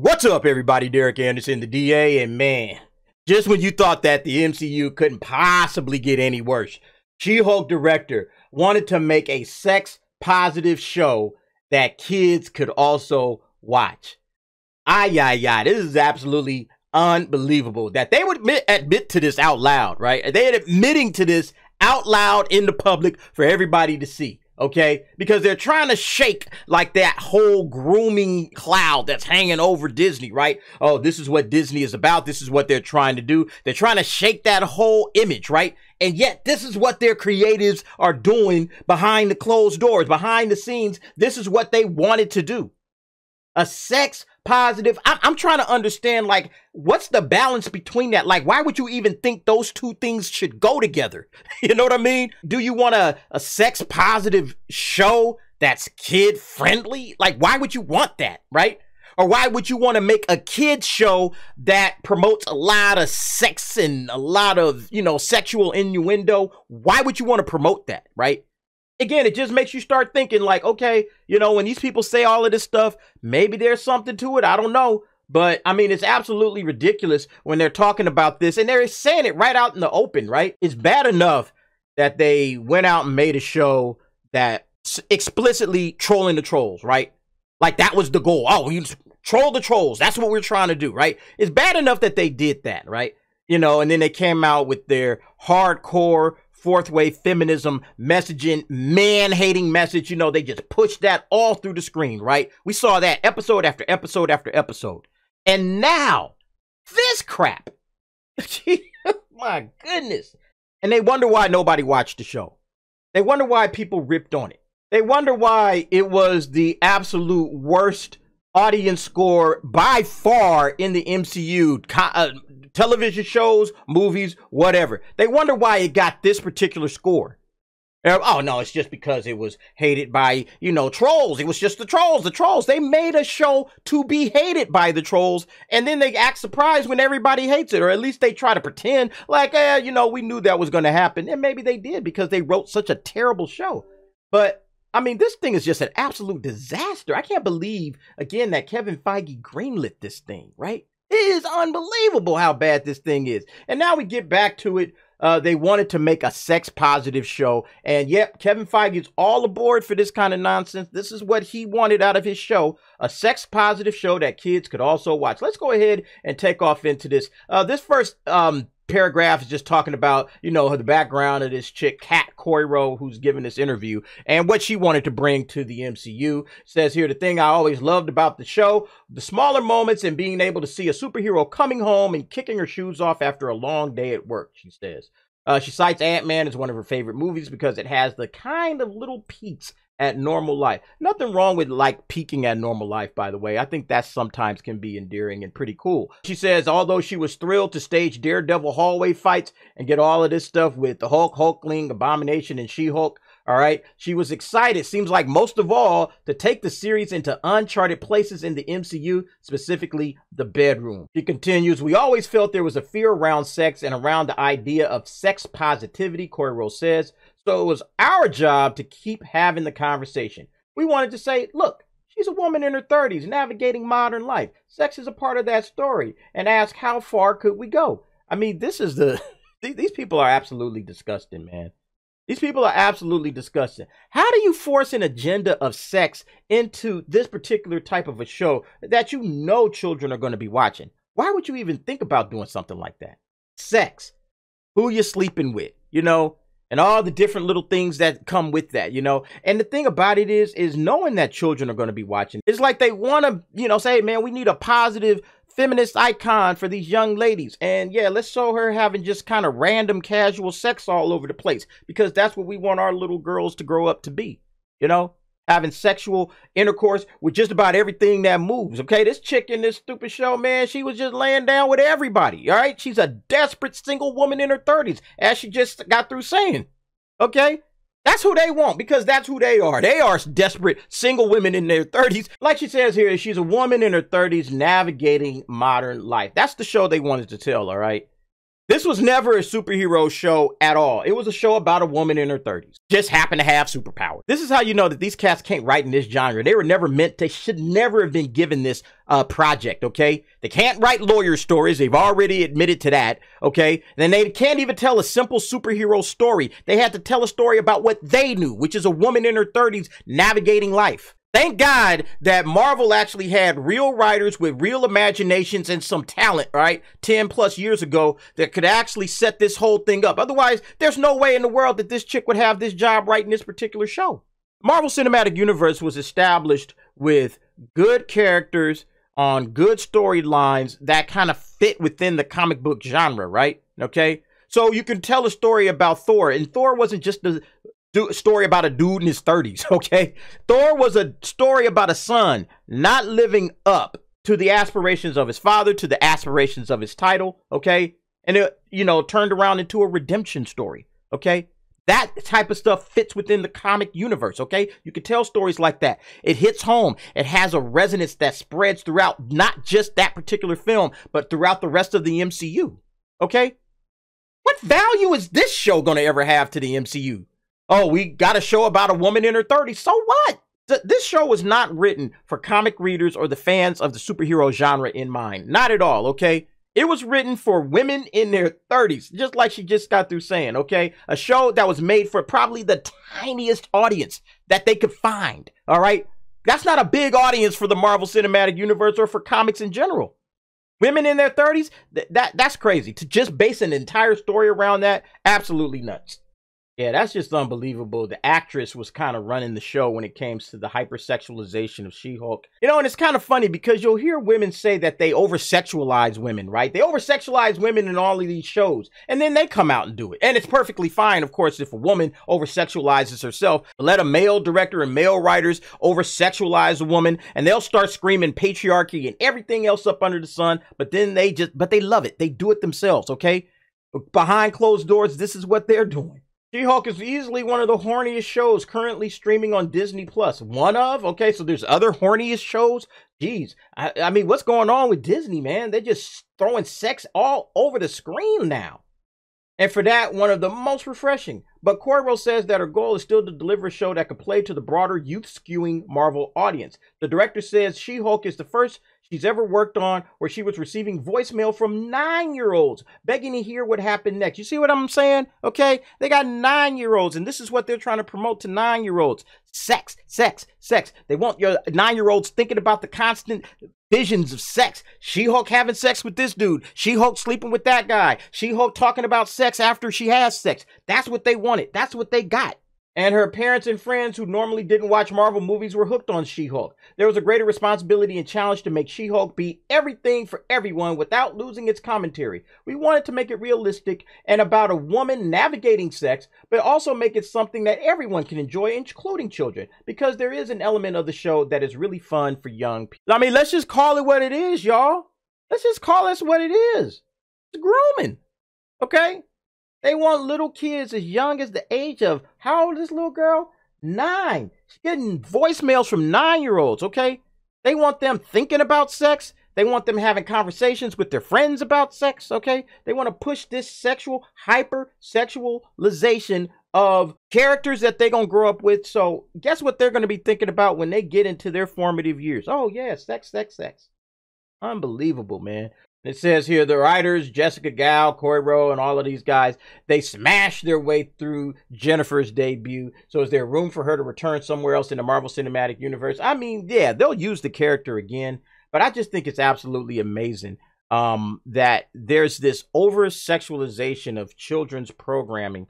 What's up, everybody? Derek Anderson, the DA, and man, just when you thought that the MCU couldn't possibly get any worse, She-Hulk director wanted to make a sex-positive show that kids could also watch. This is absolutely unbelievable that they would admit to this out loud, right? They're admitting to this out loud in the public for everybody to see. Okay, because they're trying to shake like that whole grooming cloud that's hanging over Disney, right? Oh, this is what Disney is about. This is what they're trying to do. They're trying to shake that whole image, right? And yet this is what their creatives are doing behind the closed doors, behind the scenes. This is what they wanted to do. A sex positive. I'm trying to understand, like, what's the balance between that? Like, why would you even think those two things should go together? You know what I mean? Do you want a sex positive show that's kid friendly? Like, why would you want that, right? Or why would you want to make a kid show that promotes a lot of sex and a lot of, sexual innuendo? Why would you want to promote that, right? Again, it just makes you start thinking like, okay, when these people say all of this stuff, maybe there's something to it. I don't know. But I mean, it's absolutely ridiculous when they're talking about this and they're saying it right out in the open, right? It's bad enough that they went out and made a show that explicitly trolling the trolls, right? Like that was the goal. Oh, you troll the trolls. That's what we're trying to do, right? It's bad enough that they did that, right? And then they came out with their hardcore fourth wave feminism messaging, man-hating message. They just pushed that all through the screen, right? We saw that episode after episode after episode. And now, this crap. My goodness. And they wonder why nobody watched the show. They wonder why people ripped on it. They wonder why it was the absolute worst audience score by far in the MCU, television shows, movies, whatever. They wonder why it got this particular score. Oh no, it's just because it was hated by, trolls. It was just the trolls. They made a show to be hated by the trolls, and then they act surprised when everybody hates it, or at least they try to pretend like, we knew that was going to happen. And maybe they did because they wrote such a terrible show. But I mean, this thing is just an absolute disaster. I can't believe, again, that Kevin Feige greenlit this thing, right? It is unbelievable how bad this thing is. And now we get back to it. They wanted to make a sex-positive show. And yep, Kevin Feige is all aboard for this kind of nonsense. This is what he wanted out of his show. A sex-positive show that kids could also watch. Let's go ahead and take off into this. This first paragraph is just talking about, the background of this chick, Kat Coiro, who's giving this interview, and what she wanted to bring to the MCU. Says here, the thing I always loved about the show, the smaller moments and being able to see a superhero coming home and kicking her shoes off after a long day at work, she says. She cites Ant-Man as one of her favorite movies because it has the kind of little peaks at normal life. Nothing wrong with like peeking at normal life, by the way. I think that sometimes can be endearing and pretty cool. She says, although she was thrilled to stage Daredevil hallway fights and get all of this stuff with the Hulk, Hulkling, Abomination, and She-Hulk, all right, she was excited, seems like most of all, to take the series into uncharted places in the MCU, specifically the bedroom. She continues, we always felt there was a fear around sex and around the idea of sex positivity, Coiro says. So it was our job to keep having the conversation. We wanted to say, look, she's a woman in her 30s navigating modern life. Sex is a part of that story. And ask, how far could we go? I mean, this is these people are absolutely disgusting, man. These people are absolutely disgusting. How do you force an agenda of sex into this particular type of a show that children are going to be watching? Why would you even think about doing something like that? Sex. Who you sleeping with, and all the different little things that come with that, And the thing about it is knowing that children are going to be watching. It's like they want to, say, man, we need a positive feminist icon for these young ladies. And yeah, let's show her having just kind of random casual sex all over the place, because that's what we want our little girls to grow up to be, having sexual intercourse with just about everything that moves. Okay, this chick in this stupid show, man, she was just laying down with everybody. All right, she's a desperate single woman in her 30s, as she just got through saying. Okay, that's who they want, because that's who they are. They are desperate single women in their 30s. Like she says here, she's a woman in her 30s navigating modern life. That's the show they wanted to tell. All right. This was never a superhero show at all. It was a show about a woman in her 30s. Just happened to have superpowers. This is how you know that these cats can't write in this genre. They were never meant, they should never have been given this project, okay? They can't write lawyer stories. They've already admitted to that, okay? Then they can't even tell a simple superhero story. They had to tell a story about what they knew, which is a woman in her 30s navigating life. Thank God that Marvel actually had real writers with real imaginations and some talent, right? 10 plus years ago that could actually set this whole thing up. Otherwise, there's no way in the world that this chick would have this job writing this particular show. Marvel Cinematic Universe was established with good characters on good storylines that kind of fit within the comic book genre, right? Okay. So you can tell a story about Thor, and Thor wasn't just the story about a dude in his 30s, okay? Thor was a story about a son not living up to the aspirations of his father, to the aspirations of his title, okay? And it, you know, turned around into a redemption story, okay? That type of stuff fits within the comic universe, okay? You can tell stories like that. It hits home. It has a resonance that spreads throughout not just that particular film, but throughout the rest of the MCU, okay? What value is this show going to ever have to the MCU? Oh, we got a show about a woman in her 30s. So what? This show was not written for comic readers or the fans of the superhero genre in mind. Not at all, okay? It was written for women in their 30s, just like she just got through saying, okay? A show that was made for probably the tiniest audience that they could find, all right? That's not a big audience for the Marvel Cinematic Universe or for comics in general. Women in their 30s, that's crazy. To just base an entire story around that, absolutely nuts. Yeah, that's just unbelievable. The actress was kind of running the show when it came to the hypersexualization of She-Hulk. You know, and it's kind of funny because you'll hear women say that they over-sexualize women, right? They over-sexualize women in all of these shows, and then they come out and do it. And it's perfectly fine, of course, if a woman over-sexualizes herself. Let a male director and male writers over-sexualize a woman, and they'll start screaming patriarchy and everything else up under the sun, but then they love it. They do it themselves, okay? Behind closed doors, this is what they're doing. She-Hulk is easily one of the horniest shows currently streaming on Disney Plus. One of? Okay, so there's other horniest shows? Jeez. I mean, what's going on with Disney, man? They're just throwing sex all over the screen now. And for that, one of the most refreshing. But Coiro says that her goal is still to deliver a show that could play to the broader youth-skewing Marvel audience. The director says She-Hulk is the first she's ever worked on where she was receiving voicemail from 9-year-olds begging to hear what happened next. You see what I'm saying? Okay, they got 9-year-olds, and this is what they're trying to promote to 9-year-olds. Sex, sex, sex. They want your 9-year-olds thinking about the constant visions of sex. She-Hulk having sex with this dude. She-Hulk sleeping with that guy. She-Hulk talking about sex after she has sex. That's what they wanted. That's what they got. And her parents and friends who normally didn't watch Marvel movies were hooked on She-Hulk. There was a greater responsibility and challenge to make She-Hulk be everything for everyone without losing its commentary. We wanted to make it realistic and about a woman navigating sex, but also make it something that everyone can enjoy, including children, because there is an element of the show that is really fun for young people. I mean, let's just call it what it is, y'all. Let's just call this what it is. It's grooming, okay? They want little kids as young as the age of, how old is this little girl? 9. She's getting voicemails from 9-year-olds, okay? They want them thinking about sex. They want them having conversations with their friends about sex, okay? They want to push this sexual, hyper-sexualization of characters that they're going to grow up with. So guess what they're going to be thinking about when they get into their formative years? Oh, yeah, sex, sex, sex. Unbelievable, man. It says here, the writers, Jessica Gal, Coiro, and all of these guys, they smashed their way through Jennifer's debut. So is there room for her to return somewhere else in the Marvel Cinematic Universe? I mean, yeah, they'll use the character again, but I just think it's absolutely amazing that there's this over-sexualization of children's programming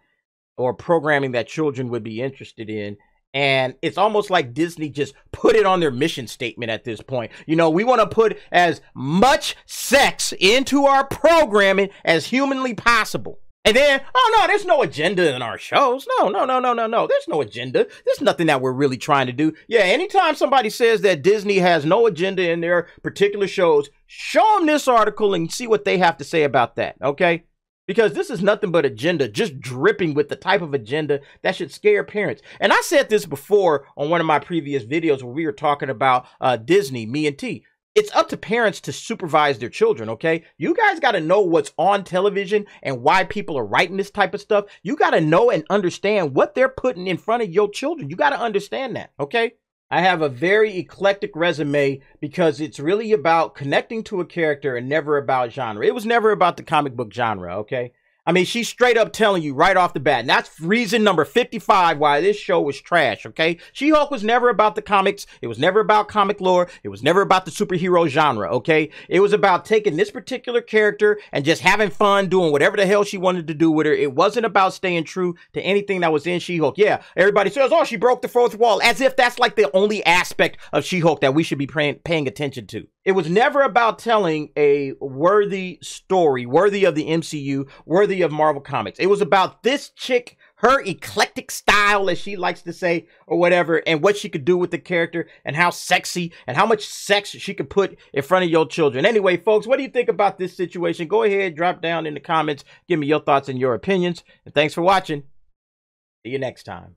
or programming that children would be interested in. And it's almost like Disney just put it on their mission statement at this point. You know, we want to put as much sex into our programming as humanly possible. And then, oh no, there's no agenda in our shows. No. There's no agenda. There's nothing that we're really trying to do. Yeah, anytime somebody says that Disney has no agenda in their particular shows, show them this article and see what they have to say about that, okay? Because this is nothing but agenda, just dripping with the type of agenda that should scare parents. And I said this before on one of my previous videos where we were talking about Disney, me and T. It's up to parents to supervise their children, okay? You guys got to know what's on television and why people are writing this type of stuff. You got to know and understand what they're putting in front of your children. You got to understand that, okay? I have a very eclectic resume because it's really about connecting to a character and never about genre. It was never about the comic book genre, okay? I mean, she's straight up telling you right off the bat. And that's reason number 55 why this show was trash, okay? She-Hulk was never about the comics. It was never about comic lore. It was never about the superhero genre, okay? It was about taking this particular character and just having fun doing whatever the hell she wanted to do with her. It wasn't about staying true to anything that was in She-Hulk. Yeah, everybody says, oh, she broke the fourth wall, as if that's like the only aspect of She-Hulk that we should be paying attention to. It was never about telling a worthy story, worthy of the MCU, worthy of Marvel Comics. It was about this chick, her eclectic style, as she likes to say, or whatever, and what she could do with the character, and how sexy, and how much sex she could put in front of your children. Anyway, folks, what do you think about this situation? Go ahead, drop down in the comments, give me your thoughts and your opinions, and thanks for watching. See you next time.